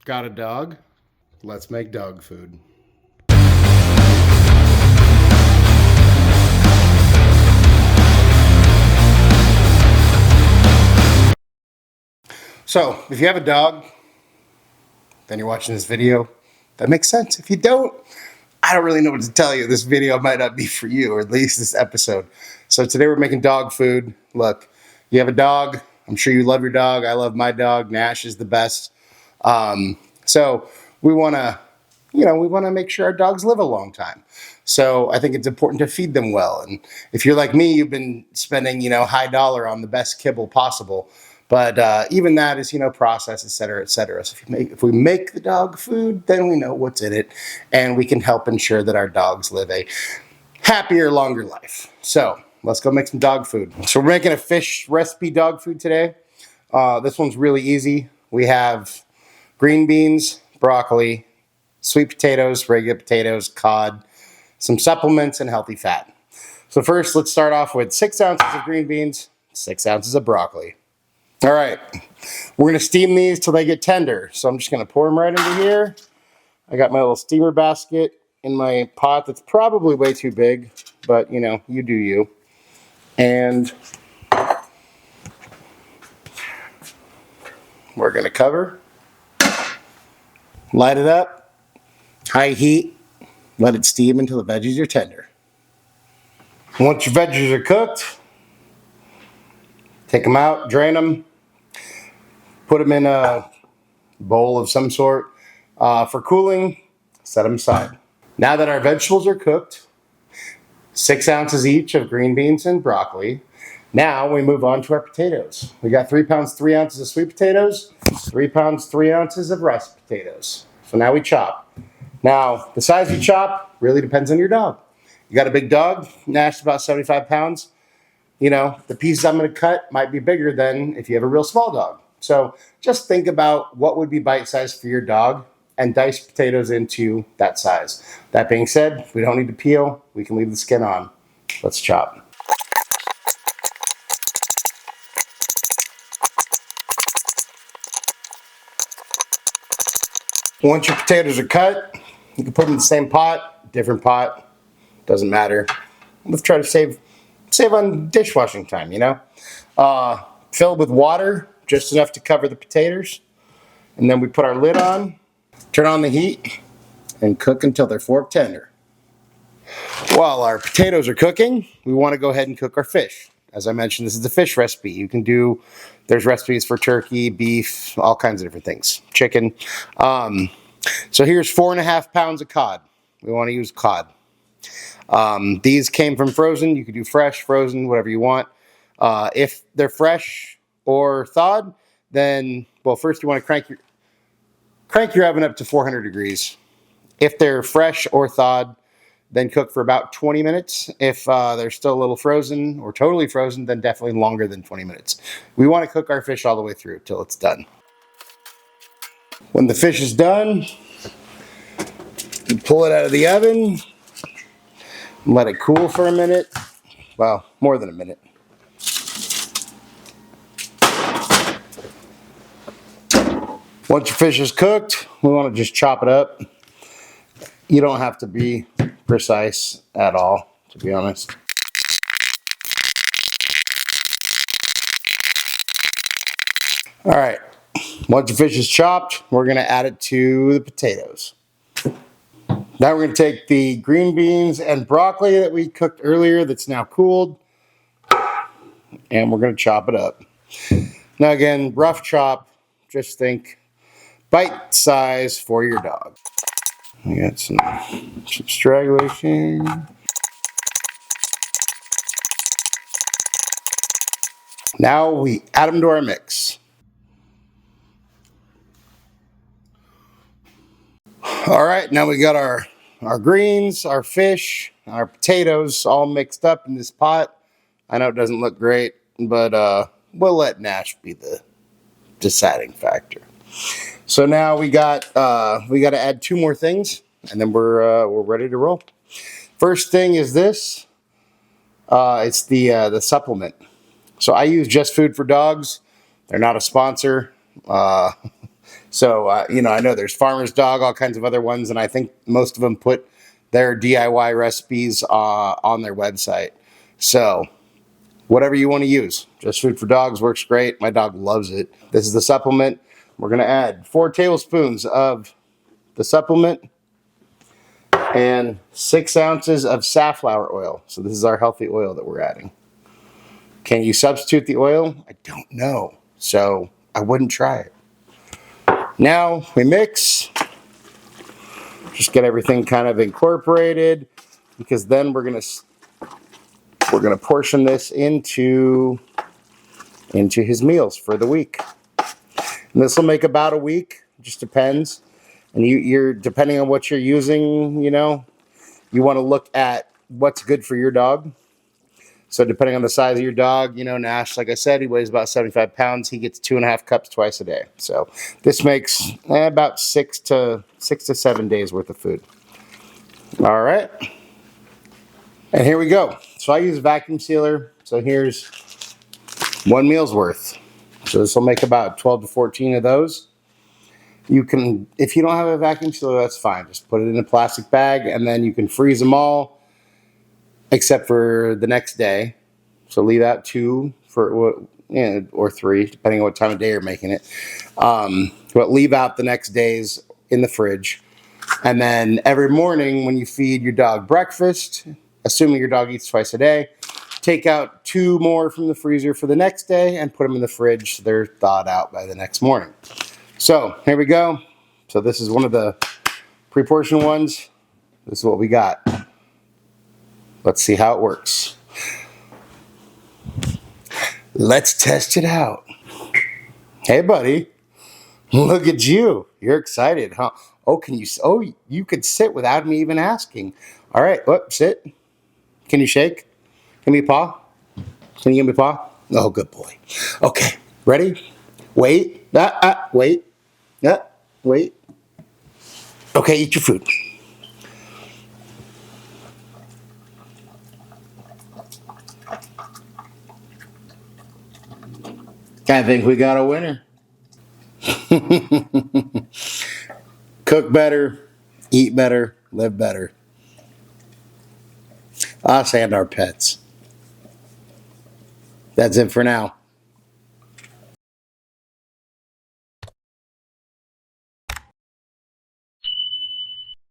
Got a dog? Let's make dog food. So, if you have a dog, then you're watching this video. That makes sense. If you don't, I don't really know what to tell you. This video might not be for you, or at least this episode. So today we're making dog food. Look, you have a dog. I'm sure you love your dog. I love my dog. Nash is the best. So we want to, we want to make sure our dogs live a long time. So I think it's important to feed them well. And if you're like me, you've been spending, high dollar on the best kibble possible. But even that is, processed, et cetera, et cetera. So if we make the dog food, then we know what's in it, and we can help ensure that our dogs live a happier, longer life. So let's go make some dog food. So we're making a fish recipe dog food today. This one's really easy. We have green beans, broccoli, sweet potatoes, regular potatoes, cod, some supplements, and healthy fat. So first, let's start off with 6 ounces of green beans, 6 ounces of broccoli. All right, we're going to steam these till they get tender. So I'm just going to pour them right into here. I got my little steamer basket in my pot that's probably way too big, but you do you. And we're going to cover, light it up, high heat, let it steam until the veggies are tender. Once your veggies are cooked, take them out, drain them, put them in a bowl of some sort for cooling, set them aside. Now that our vegetables are cooked, 6 ounces each of green beans and broccoli, now we move on to our potatoes. We got 3 pounds, 3 ounces of sweet potatoes, 3 pounds, 3 ounces of rice potatoes. So now we chop. Now, the size you chop really depends on your dog. You got a big dog, Nash about 75 pounds. The pieces I'm going to cut might be bigger than if you have a real small dog. So just think about what would be bite-sized for your dog and dice potatoes into that size. That being said, we don't need to peel. We can leave the skin on. Let's chop. Once your potatoes are cut, you can put them in the same pot, different pot, doesn't matter. Let's try to save on dishwashing time, Fill it with water, just enough to cover the potatoes. And then we put our lid on, turn on the heat, and cook until they're fork tender. While our potatoes are cooking, we want to go ahead and cook our fish. As I mentioned, this is the fish recipe. There's recipes for turkey, beef, all kinds of different things, chicken. So here's 4.5 pounds of cod. We want to use cod. These came from frozen. You could do fresh, frozen, whatever you want. If they're fresh or thawed, then, first you want to crank your oven up to 400 degrees. If they're fresh or thawed, then cook for about 20 minutes. If they're still a little frozen or totally frozen, then definitely longer than 20 minutes. We want to cook our fish all the way through till it's done. When the fish is done, you pull it out of the oven, let it cool for a minute. Well, more than a minute. Once your fish is cooked, we want to just chop it up. You don't have to be precise at all, to be honest. All right, once your fish is chopped, we're going to add it to the potatoes. Now we're going to take the green beans and broccoli that we cooked earlier that's now cooled, and we're going to chop it up. Now again, rough chop, just think bite size for your dog. We got some stragglers here. Now we add them to our mix. All right, now we got our greens, our fish, our potatoes all mixed up in this pot. I know it doesn't look great, but we'll let Nash be the deciding factor. So now we got to add 2 more things, and then we're ready to roll. First thing is this. It's the supplement. So I use Just Food for Dogs. They're not a sponsor. So, I know there's Farmer's Dog, all kinds of other ones, and I think most of them put their DIY recipes on their website. So, whatever you want to use. Just Food for Dogs works great. My dog loves it. This is the supplement. We're going to add 4 tablespoons of the supplement and 6 ounces of safflower oil. So this is our healthy oil that we're adding. Can you substitute the oil? I don't know. So I wouldn't try it. Now we mix. Just get everything kind of incorporated, because then we're gonna portion this into his meals for the week. And this will make about a week. Just depends. And you're depending on what you're using, you want to look at what's good for your dog. So depending on the size of your dog, Nash, like I said, he weighs about 75 pounds. He gets 2.5 cups twice a day. So this makes about 6 to 7 days worth of food. All right. And here we go. So I use a vacuum sealer. So here's 1 meal's worth. So this will make about 12 to 14 of those. You can, if you don't have a vacuum sealer, that's fine. Just put it in a plastic bag, and then you can freeze them all except for the next day. So leave out 2 or 3, depending on what time of day you're making it. But leave out the next days in the fridge. And then every morning when you feed your dog breakfast, assuming your dog eats twice a day, take out 2 more from the freezer for the next day and put them in the fridge so they're thawed out by the next morning. So here we go. So this is one of the pre-portioned ones. This is what we got. Let's see how it works. Let's test it out. Hey, buddy. Look at you. You're excited, huh? Oh, you could sit without me even asking. All right, sit. Can you shake? Give me a paw. Can you give me a paw? Oh, good boy. Okay, ready? Wait. Wait. Wait. Okay, eat your food. I think we got a winner. Cook better, eat better, live better. Us and our pets. That's it for now.